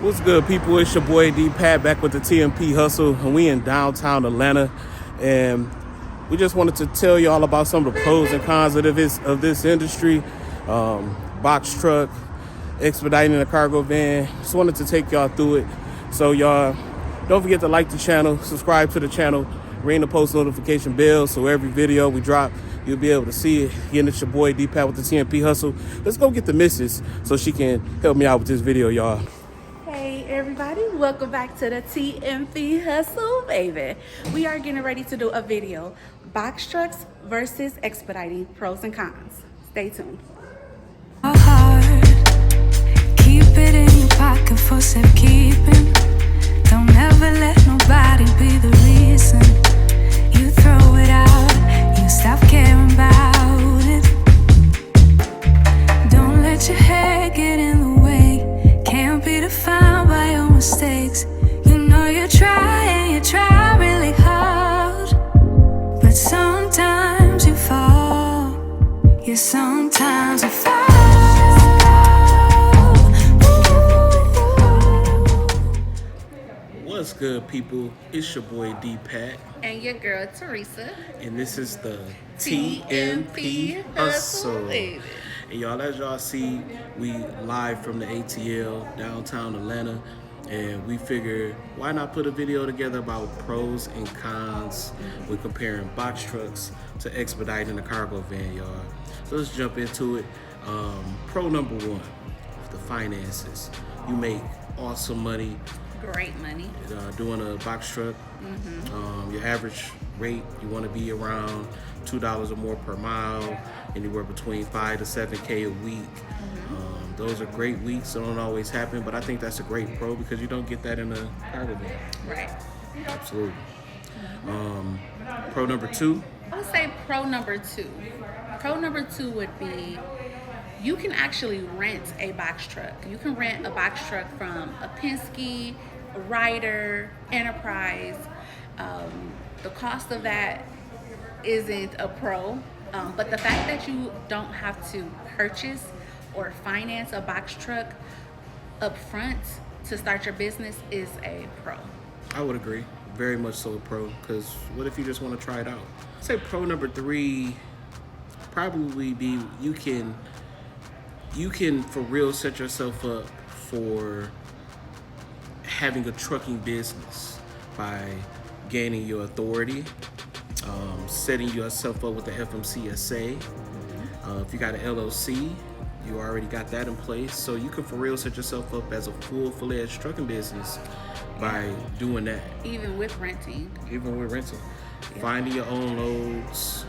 What's good, people? It's your boy D Pat back with the TMP Hustle, and we in downtown Atlanta. And we just wanted to tell you all about some of the pros and cons of this industry. Box truck, expediting a cargo van. Just wanted to take y'all through it. So y'all, don't forget to like the channel, subscribe to the channel, ring the post notification bell so every video we drop, you'll be able to see it. Again, it's your boy D Pat with the TMP Hustle. Let's go get the missus so she can help me out with this video, y'all. Hey everybody, welcome back to the TMP Hustle, baby. We are getting ready to do a video, box trucks versus expediting, pros and cons. Stay tuned. Heart, keep it in your pocket for safekeeping. Don't ever let nobody be the reason you throw it out, you stop caring about it. Don't let your head get in the way. Can't be defined by your mistakes. You know you try and you try really hard, but sometimes you fall. Yeah, sometimes you fall. What's good, people? It's your boy D Pat, And your girl Teresa. and this is the TMP Hustle, baby. And y'all, as y'all see, we live from the ATL downtown Atlanta, and we figured why not put a video together about pros and cons with comparing box trucks to expediting a cargo van, y'all. So let's jump into it. Pro number one, the finances. You make awesome money Great money. doing a box truck. Your average rate, you want to be around $2 or more per mile, anywhere between 5 to 7K a week. Those are great weeks. They don't always happen, but I think that's a great pro because you don't get that in a cargo van. Right. Absolutely. Pro number two. I would say pro number two. Pro number two would be you can actually rent a box truck. You can rent a box truck from a Penske, a Ryder, Enterprise. The cost of that isn't a pro, but the fact that you don't have to purchase or finance a box truck up front to start your business is a pro. I would agree. Very much so a pro, because what if you just want to try it out? I'd say pro number three probably be you can for real set yourself up for having a trucking business by gaining your authority, setting yourself up with the FMCSA. If you got an LLC, you already got that in place, so you can for real set yourself up as a full-fledged trucking business by doing that. Even with renting. Finding your own loads.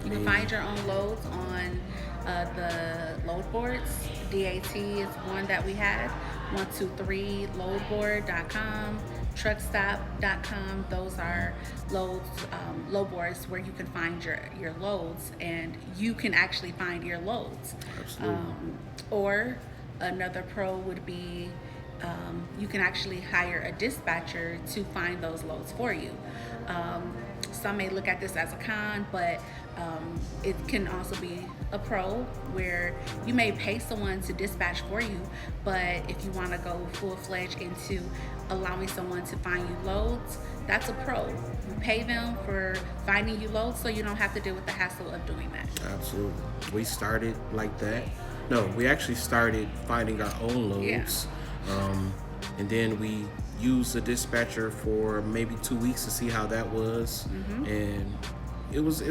You can find your own loads on the load boards. DAT is one that we had. 123loadboard.com, truckstop.com. Those are load boards where you can find your loads, and you can actually find your loads. Absolutely. Or another pro would be you can actually hire a dispatcher to find those loads for you. Some may look at this as a con, but it can also be a pro where you may pay someone to dispatch for you, but if you want to go full-fledged into allowing someone to find you loads, that's a pro. You pay them for finding you loads so you don't have to deal with the hassle of doing that. Absolutely. We started like that. No, we actually started finding our own loads. And then we used a dispatcher for maybe 2 weeks to see how that was. And it was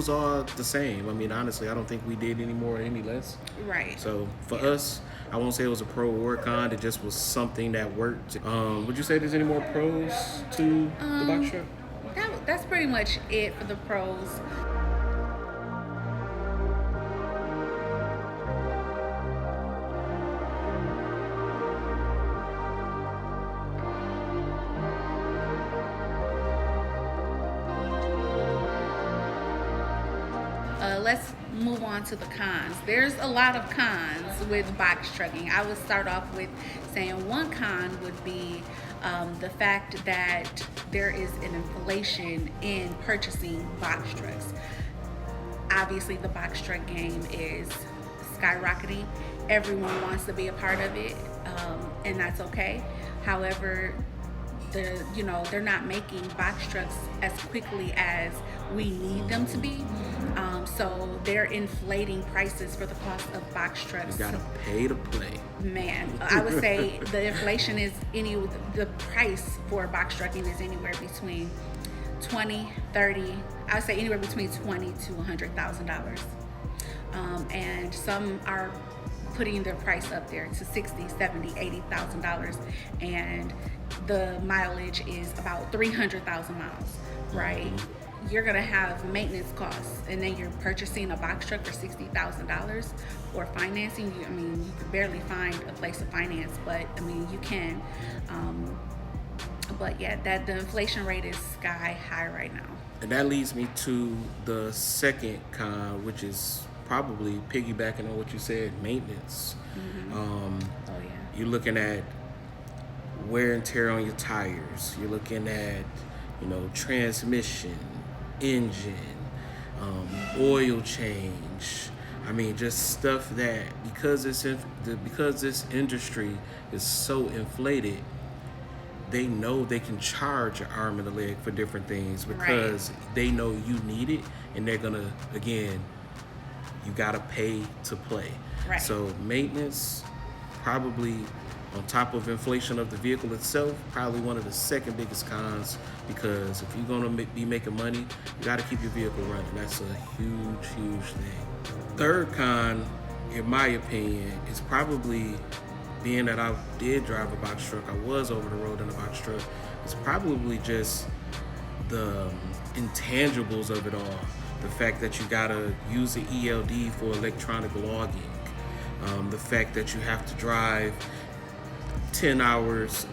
all the same. I mean, honestly, I don't think we did any more or any less. Right. So for us, I won't say it was a pro or a con. It just was something that worked. Would you say there's any more pros to the box truck? That's pretty much it for the pros. Let's move on to the cons. There's a lot of cons with box trucking. I would start off with saying one con would be the fact that there is an inflation in purchasing box trucks. Obviously, the box truck game is skyrocketing. Everyone wants to be a part of it. and that's okay. However, they're not making box trucks as quickly as we need them to be. So they're inflating prices for the cost of box trucks. You gotta pay to play. Man, I would say the inflation is the price for a box trucking is anywhere between 20, 30. I would say anywhere between $20,000 to $100,000. And some are putting their price up there to $60,000, $70,000, $80,000, and the mileage is about 300,000 miles, right? You're gonna have maintenance costs, and then you're purchasing a box truck for $60,000 or financing. You can barely find a place to finance, but you can. But yeah, the inflation rate is sky high right now. And that leads me to the second con, which is probably piggybacking on what you said, maintenance. Oh yeah. You're looking at wear and tear on your tires. You're looking at, transmission, engine, oil change. Just stuff that because this industry is so inflated, they know they can charge an arm and a leg for different things because they know you need it, and they're gonna, again, you gotta pay to play. Right. So maintenance, probably on top of inflation of the vehicle itself, probably one of the second biggest cons, because if you're gonna be making money, you gotta keep your vehicle running. That's a huge thing. Third con, in my opinion, is probably, being that I did drive a box truck, I was over the road in a box truck, it's probably just the intangibles of it all. The fact that you gotta use the ELD for electronic logging. The fact that you have to drive 10 hours,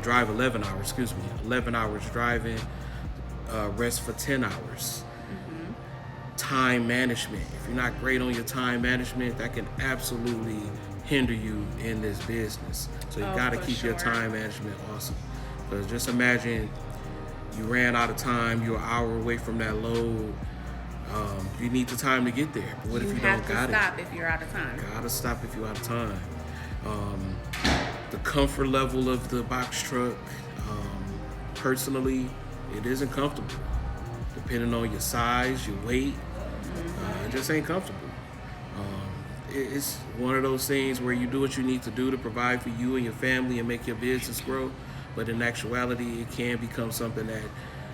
drive 11 hours, 11 hours driving, rest for 10 hours. Time management. If you're not great on your time management, that can absolutely hinder you in this business. So you gotta keep your time management awesome. Because just imagine you ran out of time, you're an hour away from that load. You need the time to get there. But what if you don't got it? You have to stop if you're out of time. Gotta stop if you're out of time. The comfort level of the box truck, personally, it isn't comfortable. Depending on your size, your weight, it just ain't comfortable. It's one of those things where you do what you need to do to provide for you and your family and make your business grow. But in actuality, it can become something that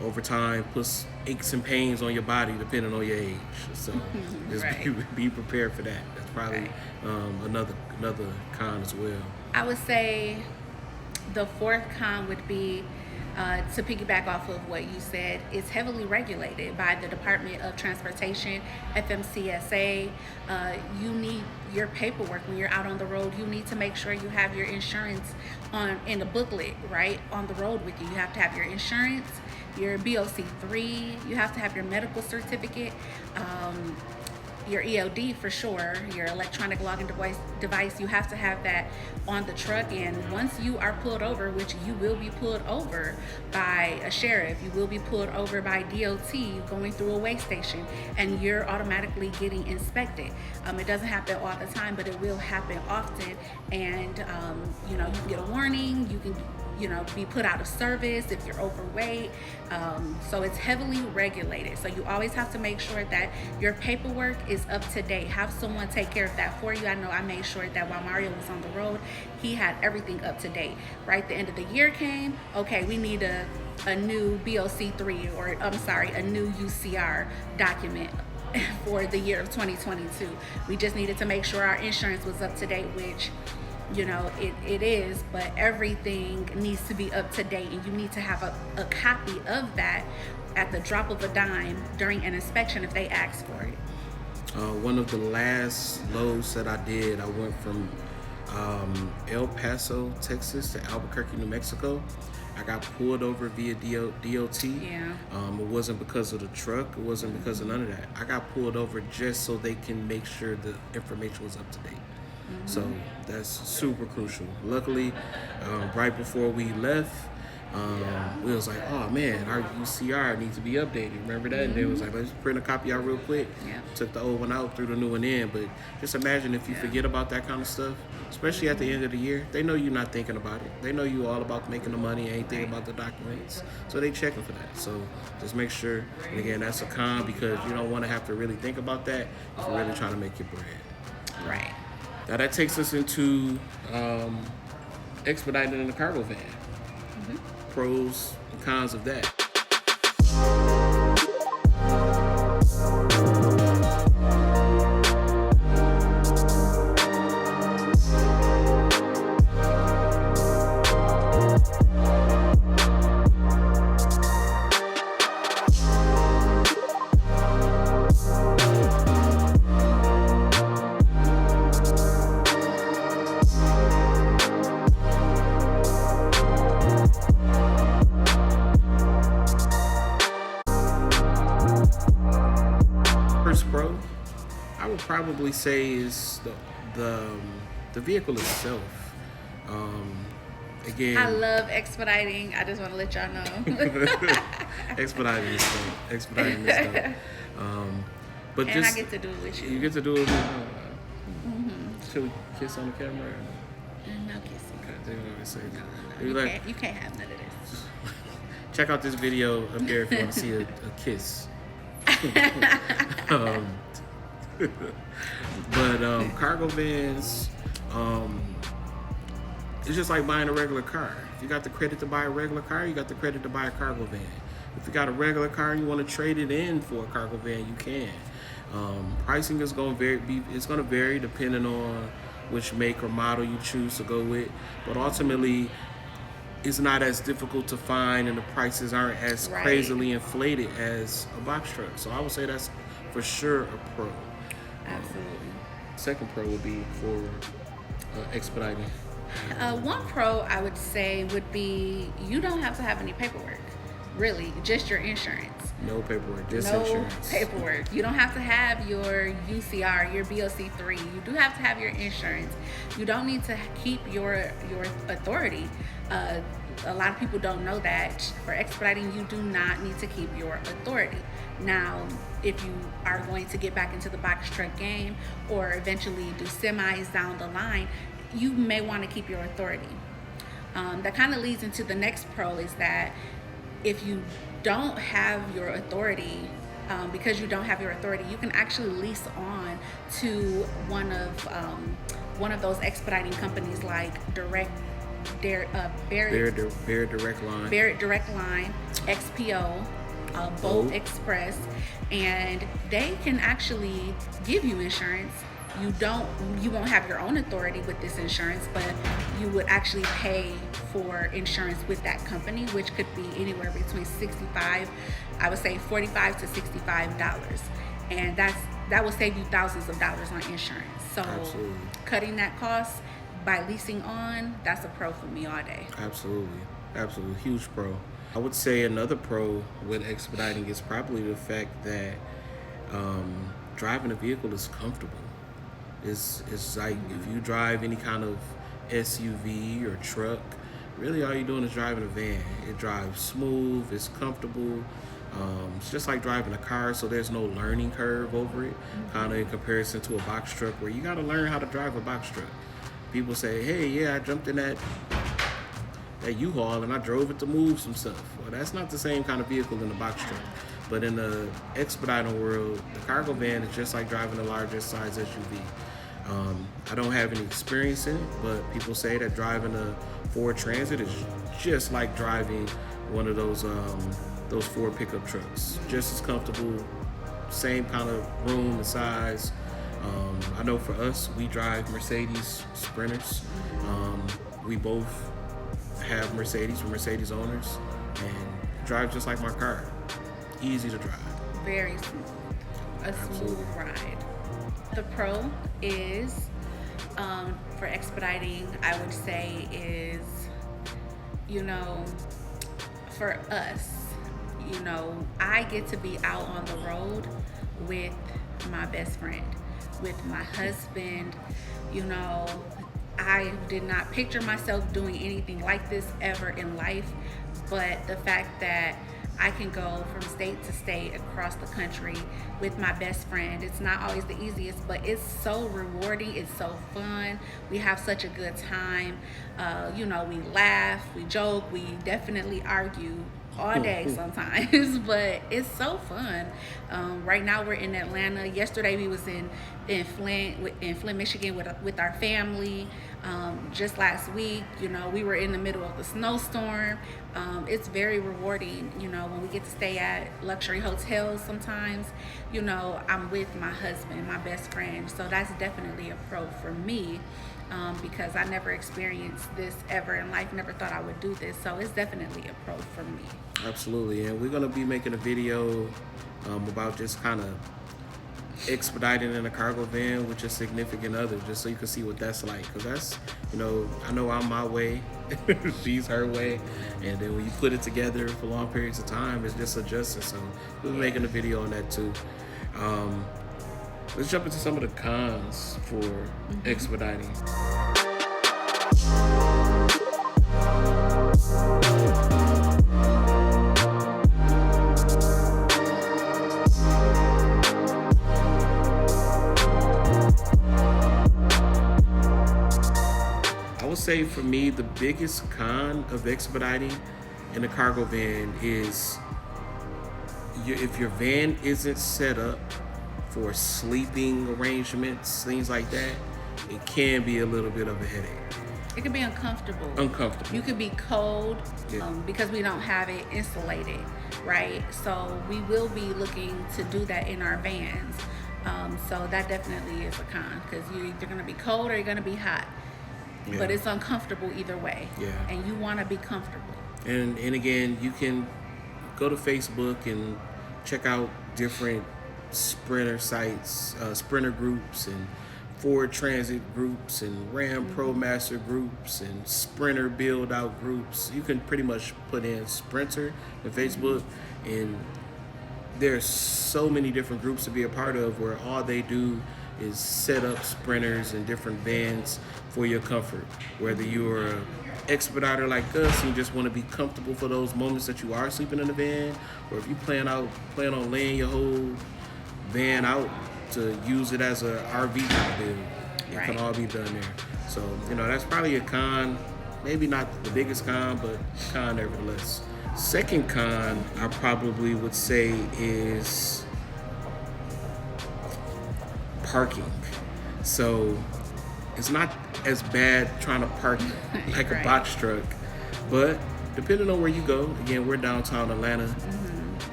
over time puts aches and pains on your body depending on your age. So just be prepared for that. That's probably another con as well. I would say the fourth con would be, to piggyback off of what you said, it's heavily regulated by the Department of Transportation, FMCSA. You need your paperwork when you're out on the road. You need to make sure you have your insurance in the booklet, right, on the road with you. You have to have your insurance, your BOC3, you have to have your medical certificate, your ELD for sure, your electronic logging device, you have to have that on the truck. And once you are pulled over, which you will be pulled over by a sheriff, you will be pulled over by DOT going through a weigh station, and you're automatically getting inspected. It doesn't happen all the time, but it will happen often. And you can get a warning, you can be put out of service if you're overweight. So it's heavily regulated. So you always have to make sure that your paperwork is up to date. Have someone take care of that for you. I know I made sure that while Mario was on the road, he had everything up to date. Right, the end of the year came, okay, we need a new BOC3, or I'm sorry, a new UCR document for the year of 2022. We just needed to make sure our insurance was up to date, which it is, but everything needs to be up to date, and you need to have a copy of that at the drop of a dime during an inspection if they ask for it. One of the last loads that I did, I went from El Paso, Texas to Albuquerque, New Mexico. I got pulled over via DOT. Yeah. It wasn't because of the truck. It wasn't because of none of that. I got pulled over just so they can make sure the information was up to date. So that's super crucial. Luckily, right before we left, we was like, oh man, our UCR needs to be updated. Remember that? And they was like, let's print a copy out real quick. Yeah. Took the old one out, threw the new one in. But just imagine if you forget about that kind of stuff, especially at the end of the year. They know you're not thinking about it. They know you all about making the money, ain't thinking about the documents. So they checking for that. So just make sure, and again, that's a con because you don't want to have to really think about that if you're really trying to make your bread. Right. Now that takes us into expediting in the cargo van. Pros and cons of that. First pro, I would probably say is the vehicle itself. Again, I love expediting. I just want to let y'all know. expediting is dope. Expediting is dope. But And just I get to do it with you. you get to do it. Should we kiss on the camera? No kissing. Okay, they always say. No, You're like, you can't have none of this. check out this video up there if you want to see a kiss. But cargo vans, it's just like buying a regular car. If you got the credit to buy a regular car, you got the credit to buy a cargo van. If you got a regular car and you want to trade it in for a cargo van, you can. Pricing is going to vary depending on which make or model you choose to go with. But ultimately, it's not as difficult to find, and the prices aren't as crazily inflated as a box truck. So I would say that's for sure a pro. Absolutely. Second pro would be for expediting. One pro I would say would be you don't have to have any paperwork. Really, just your insurance. No paperwork, just No insurance. paperwork. You don't have to have your UCR, your BOC3. You do have to have your insurance. You don't need to keep your authority. A lot of people don't know that. For expediting, you do not need to keep your authority. Now, if you are going to get back into the box truck game or eventually do semis down the line, you may want to keep your authority. That kind of leads into the next pro is that if you don't have your authority, because you don't have your authority, you can actually lease on to one of those expediting companies like Barrett Direct Line, XPO, Bolt Express, and they can actually give you insurance. You won't have your own authority with this insurance, but you would actually pay for insurance with that company, which could be anywhere between $45 to $65, and that will save you thousands of dollars on insurance. So Absolutely. Cutting that cost by leasing on, that's a pro for me all day. Absolutely, huge pro. I would say another pro with expediting is probably the fact that driving a vehicle is comfortable. It's like if you drive any kind of SUV or truck, really all you're doing is driving a van. It drives smooth, it's comfortable. It's just like driving a car, so there's no learning curve over it, kind of in comparison to a box truck where you got to learn how to drive a box truck. People say, hey, yeah, I jumped in that U-Haul and I drove it to move some stuff. Well, that's not the same kind of vehicle in the box truck. But in the expediting world, the cargo van is just like driving a larger size SUV. I don't have any experience in it, but people say that driving a Ford Transit is just like driving one of those Ford pickup trucks. Just as comfortable, same kind of room and size. I know for us, we drive Mercedes Sprinters. We both have Mercedes, we're Mercedes owners, and drive just like my car. Easy to drive. Very smooth. Smooth ride. The pro is, for expediting, I would say is, for us, I get to be out on the road with my best friend, with my husband. I did not picture myself doing anything like this ever in life, but the fact that I can go from state to state across the country with my best friend. It's not always the easiest, but it's so rewarding. It's so fun. We have such a good time. We laugh, we joke, we definitely argue all day sometimes, but it's so fun. Right now we're in Atlanta. Yesterday we was in Flint, Michigan with our family. Just last week, we were in the middle of the snowstorm. It's very rewarding, when we get to stay at luxury hotels sometimes. I'm with my husband, my best friend, so that's definitely a pro for me. Because I never experienced this ever in life, never thought I would do this. So it's definitely a pro for me. Absolutely. And we're going to be making a video about just kind of expediting in a cargo van with your significant other, just so you can see what that's like. Because that's, I know I'm my way, she's her way. And then when you put it together for long periods of time, it's just adjusting. So we'll be making a video on that too. Let's jump into some of the cons for expediting. I would say for me, the biggest con of expediting in a cargo van is if your van isn't set up for sleeping arrangements, things like that, it can be a little bit of a headache. It can be uncomfortable. You could be cold because we don't have it insulated, right? So we will be looking to do that in our vans. So that definitely is a con, because you're either going to be cold or you're going to be hot. Yeah. But it's uncomfortable either way. Yeah. And you want to be comfortable. And again, you can go to Facebook and check out different Sprinter sites, Sprinter groups, and Ford Transit groups, and Ram ProMaster groups, and Sprinter build out groups. You can pretty much put in Sprinter on Facebook, and there's so many different groups to be a part of where all they do is set up Sprinters and different vans for your comfort. Whether you're an expediter like us and you just want to be comfortable for those moments that you are sleeping in the van, or if you plan on laying your whole van out to use it as a RV build, it can all be done there. So that's probably a con, maybe not the biggest con, but a con nevertheless. Second con I probably would say is parking. So it's not as bad trying to park like a box truck, but depending on where you go, again, we're downtown Atlanta,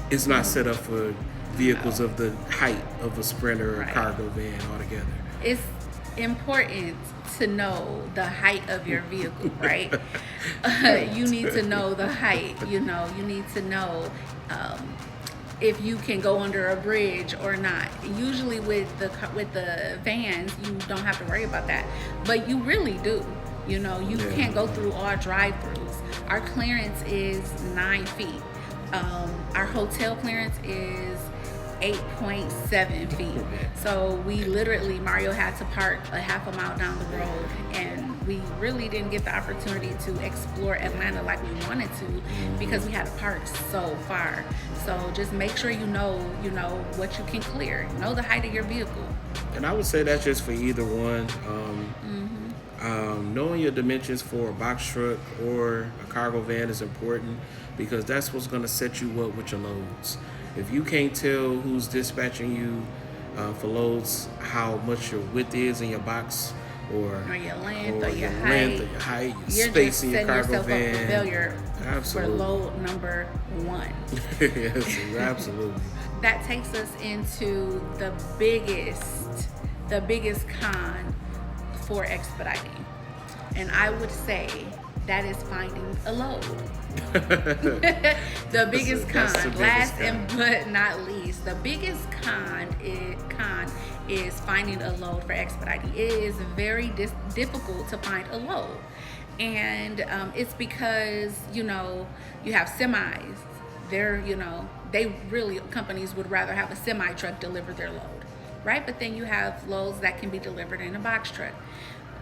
it's not set up for vehicles of the height of a Sprinter or cargo van altogether. It's important to know the height of your vehicle, right? You need to know the height. You need to know if you can go under a bridge or not. Usually with the vans, you don't have to worry about that, but you really do. You can't go through all drive-throughs. Our clearance is 9 feet. Our hotel clearance is 8.7 feet. So we literally, Mario had to park a half a mile down the road, and we really didn't get the opportunity to explore Atlanta like we wanted to because we had to park so far. So just make sure you know what you can clear. Know the height of your vehicle. And I would say that's just for either one. Knowing your dimensions for a box truck or a cargo van is important, because that's what's going to set you up with your loads. If you can't tell who's dispatching you for loads, how much your width is in your box, or your length, or your height, you're space just in your setting cargo yourself van. up for failure. Absolutely. For load number 1. Yes, absolutely. That takes us into the biggest con for expediting, and I would say that is finding a load. The biggest con, but not least, the biggest con is finding a load for expediting. It is very difficult to find a load, and it's because you have semis. Companies would rather have a semi truck deliver their load, right? But then you have loads that can be delivered in a box truck.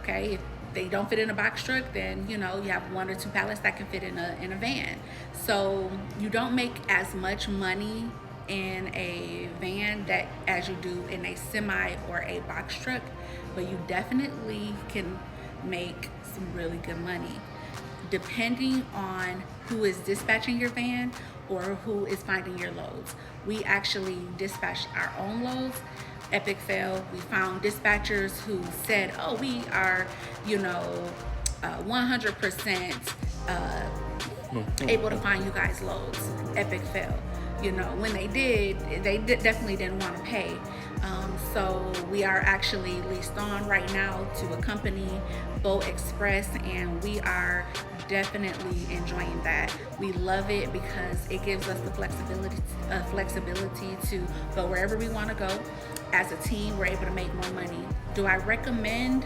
Okay, they don't fit in a box truck, then you know you have 1 or 2 pallets that can fit in a van. So you don't make as much money in a van that as you do in a semi or a box truck, but you definitely can make some really good money depending on who is dispatching your van or who is finding your loads. We actually dispatched our own loads. Epic fail. We found dispatchers who said, oh, we are, 100% able to find you guys loads. Epic fail. When they did, definitely didn't want to pay. So we are actually leased on right now to a company, Boat Express, and we are definitely enjoying that. We love it because it gives us the flexibility to go wherever we want to go. As a team, we're able to make more money. Do I recommend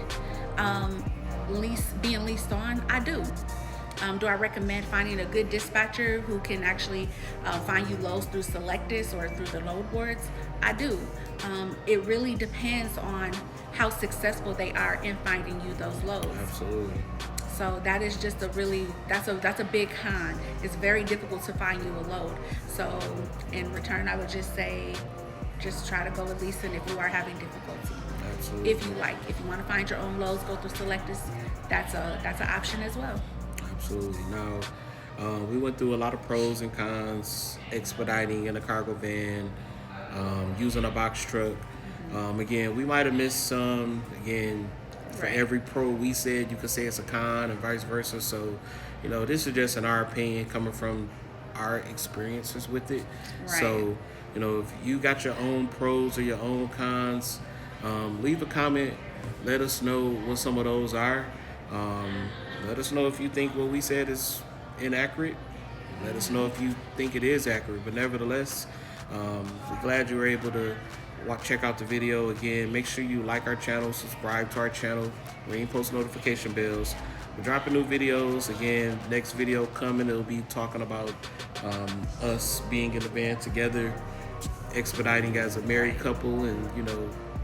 being leased on? I do. Do I recommend finding a good dispatcher who can actually find you loads through Selectus or through the load boards? I do. It really depends on how successful they are in finding you those loads. Absolutely. So that is just that's a big con. It's very difficult to find you a load. So in return, I would just say, just try to go with leasing if you are having difficulty. Absolutely. If you want to find your own loads, go through Selectus. That's an option as well. Absolutely. Now, we went through a lot of pros and cons, expediting in a cargo van, using a box truck. Again, we might have missed some. Again, for every pro we said, you could say it's a con and vice versa. So, this is just in our opinion coming from our experiences with it. Right. So, if you got your own pros or your own cons, leave a comment. Let us know what some of those are. Let us know if you think what we said is inaccurate. Let us know if you think it is accurate. But nevertheless, we're glad you were able to check out the video. Again, make sure you like our channel, subscribe to our channel, ring post notification bells. We're dropping new videos. Again, next video coming, it'll be talking about us being in the van together, expediting as a married couple, and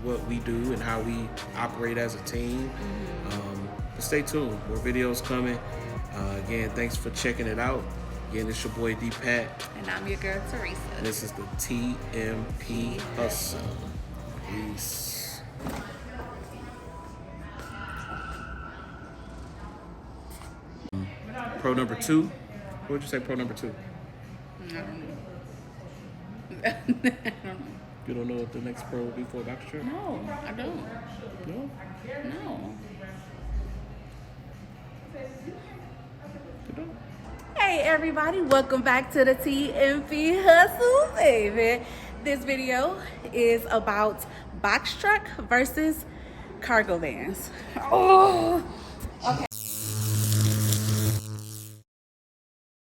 what we do and how we operate as a team. But stay tuned, more videos coming. Again, thanks for checking it out. Again, it's your boy D Pat. And I'm your girl Teresa. And this is the TMP Hustle. Peace. Pro number 2. What would you say pro number 2? I don't know. I don't know. You don't know what the next pro will be for a box truck? No, I don't. No? No. You don't? Hey everybody, welcome back to the TMP Hustle, baby. This video is about box truck versus cargo vans. Oh.